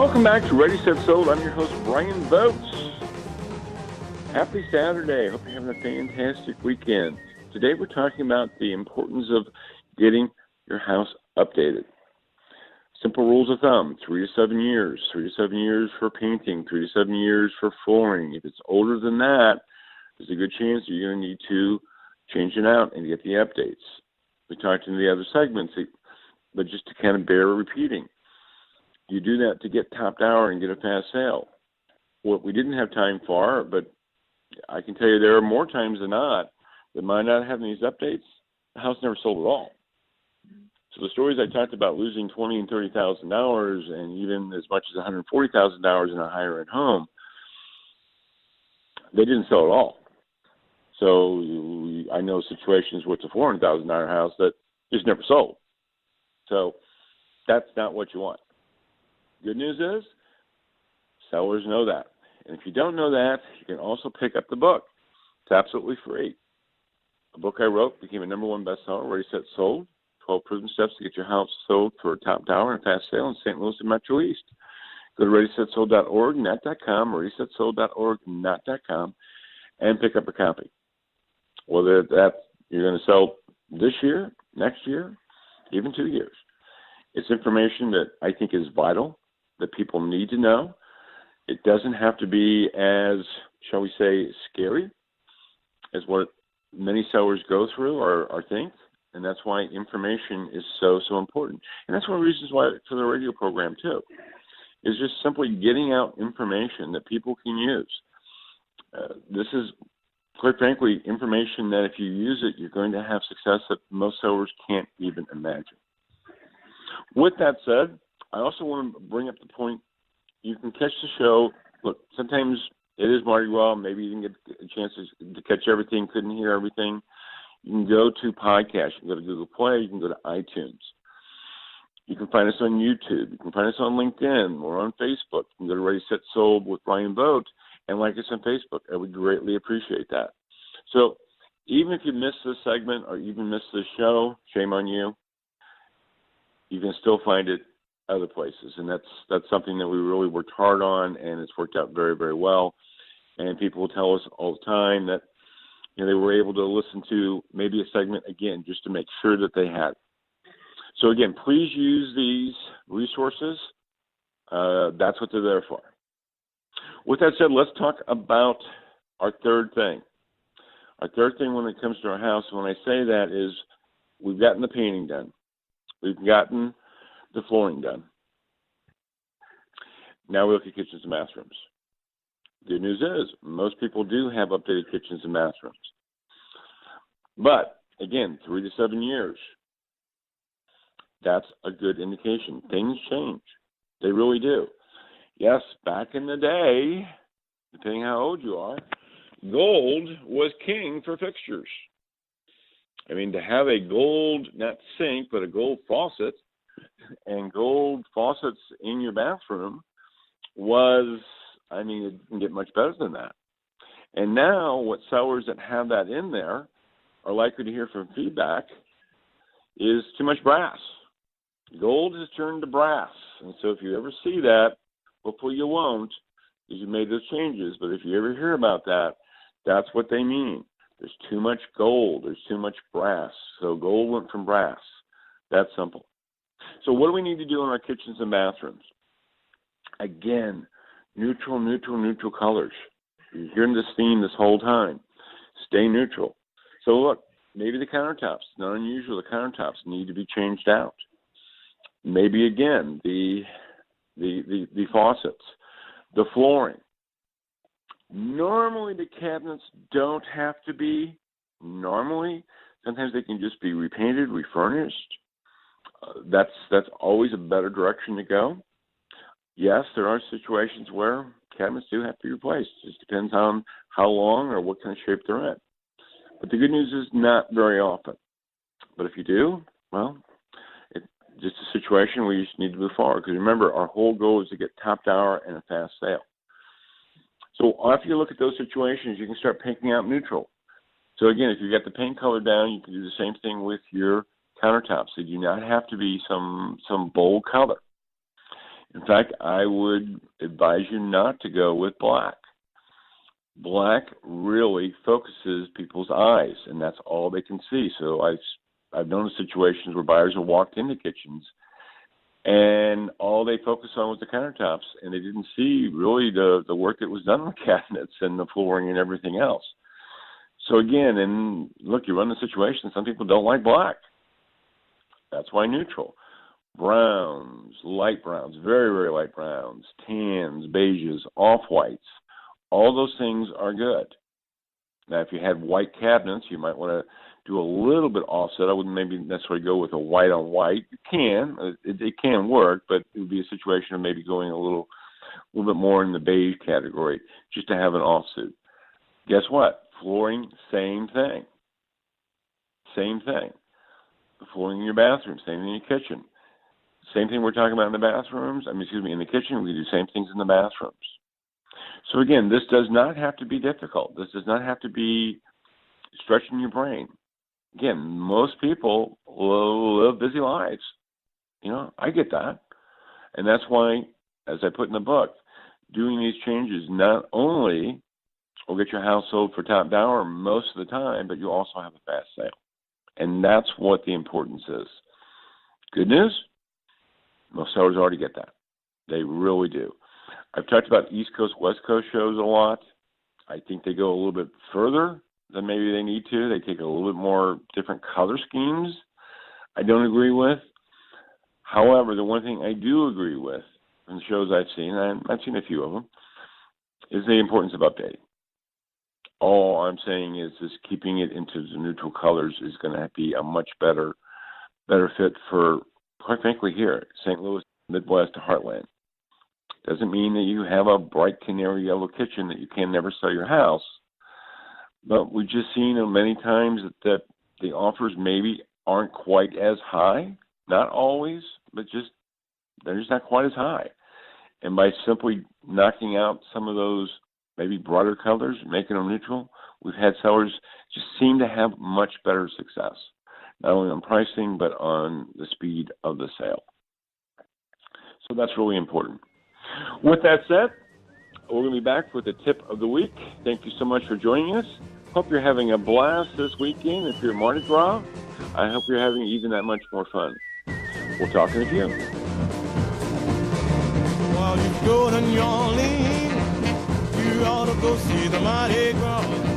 Welcome back to Ready, Set, Sold. I'm your host, Bryan Vogt. Happy Saturday. Hope you're having a fantastic weekend. Today we're talking about the importance of getting your house updated. Simple rules of thumb, 3 to 7 years. 3 to 7 years for painting, 3 to 7 years for flooring. If it's older than that, there's a good chance that you're going to need to change it out and get the updates. We talked in the other segments, but just to kind of bear repeating. You do that to get topped hour and get a fast sale. What we didn't have time for, but I can tell you there are more times than not that by not having these updates, the house never sold at all. So the stories I talked about losing $20,000 and $30,000 and even as much as $140,000 in a higher end home, they didn't sell at all. So I know situations where it's a $400,000 house that just never sold. So that's not what you want. Good news is, sellers know that. And if you don't know that, you can also pick up the book. It's absolutely free. A book I wrote became a #1 bestseller, Ready, Set, Sold. 12 proven steps to get your house sold for a top dollar and a fast sale in St. Louis and Metro East. Go to ReadySetSold.org, not.com, ReadySetSold.org, not.com, and pick up a copy. Whether that you're going to sell this year, next year, even 2 years. It's information that I think is vital, that people need to know. It doesn't have to be as, shall we say, scary as what many sellers go through or think, and that's why information is so important. And that's one of the reasons why for the radio program, too, is just simply getting out information that people can use. This is, quite frankly, information that if you use it, you're going to have success that most sellers can't even imagine. With that said, I also want to bring up the point, you can catch the show. Look, sometimes it is Mardi Gras. Maybe you didn't get a chance to catch everything, couldn't hear everything. You can go to podcasts. You can go to Google Play. You can go to iTunes. You can find us on YouTube. You can find us on LinkedIn. We're on Facebook. You can go to Ready, Set, Sold with Bryan Vogt and like us on Facebook. I would greatly appreciate that. So even if you missed this segment or even missed this show, shame on you. You can still find it other places, and that's something that we really worked hard on, and it's worked out very, very well. And people will tell us all the time that they were able to listen to maybe a segment again just to make sure that they had it. So again, please use these resources. That's what they're there for. With that said, let's talk about our third thing. Our third thing when it comes to our house, when I say that, is we've gotten the painting done. We've gotten the flooring done. Now we look at kitchens and bathrooms. Good news is most people do have updated kitchens and bathrooms. But, again, 3 to 7 years, that's a good indication. Things change. They really do. Yes, back in the day, depending how old you are, gold was king for fixtures. I mean, to have a gold, not sink, but a gold faucet and gold faucets in your bathroom was, it didn't get much better than that. And now what sellers that have that in there are likely to hear from feedback is too much brass. Gold has turned to brass. And so if you ever see that, hopefully you won't because you made those changes. But if you ever hear about that, that's what they mean. There's too much gold. There's too much brass. So gold went from brass. That's simple. So what do we need to do in our kitchens and bathrooms? Again, neutral colors. You're hearing this theme this whole time. Stay neutral. So look, maybe the countertops, not unusual, the countertops need to be changed out. Maybe again, the faucets, the flooring. Normally the cabinets don't have to be. Normally, sometimes they can just be repainted, refurnished. That's always a better direction to go. Yes, there are situations where cabinets do have to be replaced. It just depends on how long or what kind of shape they're in. But the good news is not very often. But if you do, well, it's just a situation where you just need to move forward. Because remember, our whole goal is to get top dollar and a fast sale. So after you look at those situations, you can start picking out neutral. So again, if you got the paint color down, you can do the same thing with your countertops. They do not have to be some bold color. In fact, I would advise you not to go with black. Black really focuses people's eyes, and that's all they can see. So I've known situations where buyers have walked into kitchens, and all they focused on was the countertops, and they didn't see really the work that was done on the cabinets and the flooring and everything else. So again, and look, you run the situation, some people don't like black. That's why neutral. Browns, light browns, very, very light browns, tans, beiges, off-whites, all those things are good. Now, if you had white cabinets, you might want to do a little bit offset. I wouldn't maybe necessarily go with a white on white. You can. It can work, but it would be a situation of maybe going a little bit more in the beige category just to have an offsuit. Guess what? Flooring, same thing. Same thing. The flooring in your bathroom, same thing in your kitchen. Same thing we're talking about in the bathrooms. In the kitchen, we do the same things in the bathrooms. So again, this does not have to be difficult. This does not have to be stretching your brain. Again, most people live busy lives. I get that. And that's why, as I put in the book, doing these changes not only will get your house sold for top dollar most of the time, but you also have a fast sale. And that's what the importance is. Good news? Most sellers already get that. They really do. I've talked about East Coast, West Coast shows a lot. I think they go a little bit further than maybe they need to. They take a little bit more different color schemes I don't agree with. However, the one thing I do agree with from the shows I've seen, and I've seen a few of them, is the importance of updating. All I'm saying is just keeping it into the neutral colors is going to be a much better fit for, quite frankly, here, St. Louis, Midwest, Heartland. Doesn't mean that you have a bright canary yellow kitchen that you can never sell your house. But we've just seen many times that the offers maybe aren't quite as high. Not always, but they're just not quite as high. And by simply knocking out some of those maybe broader colors, making them neutral, we've had sellers just seem to have much better success, not only on pricing, but on the speed of the sale. So that's really important. With that said, we're going to be back with the tip of the week. Thank you so much for joining us. Hope you're having a blast this weekend. If you're Mardi Gras, I hope you're having even that much more fun. We'll talk in a few. While you go to New Orleans, you ought to go see the Mardi Gras.